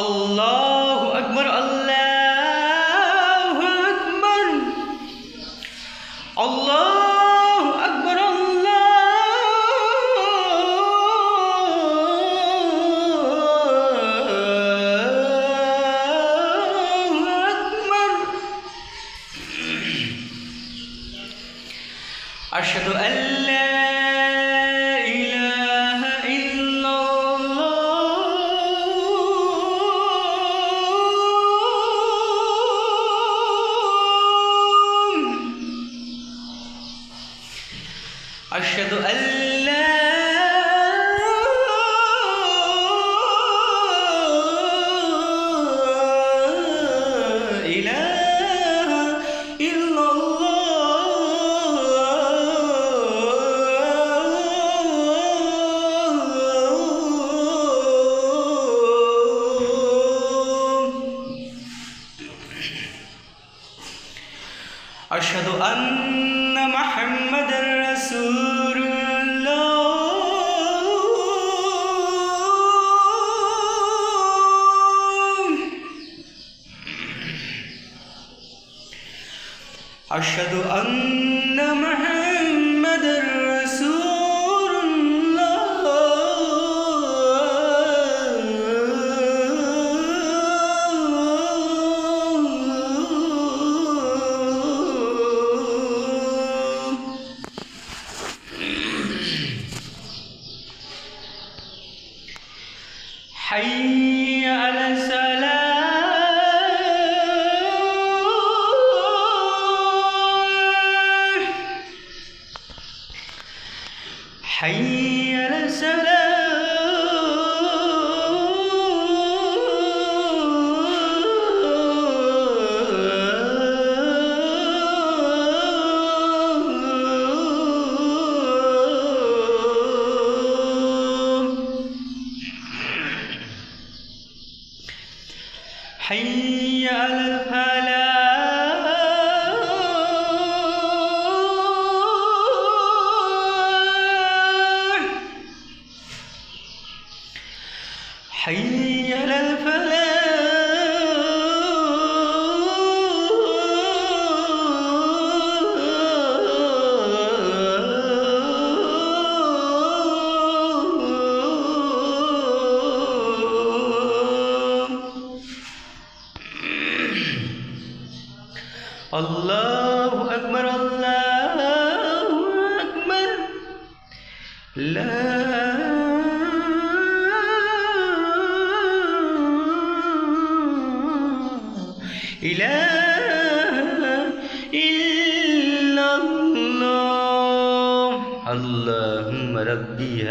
আল্লাহু আকবার, আল্লাহু আকবার, আল্লাহু আকবার, আল্লাহু আকবার। আশহাদু আল্লা أشهد أن لا إله إلا الله أشهد أن محمدًا رسول الله أشهد أن محمدًا رسول الله. حي على الصلاة، حي على حي على الفلاح، حي على الله أكبر، الله أكبر، لا إله إلا الله. اللهم ربي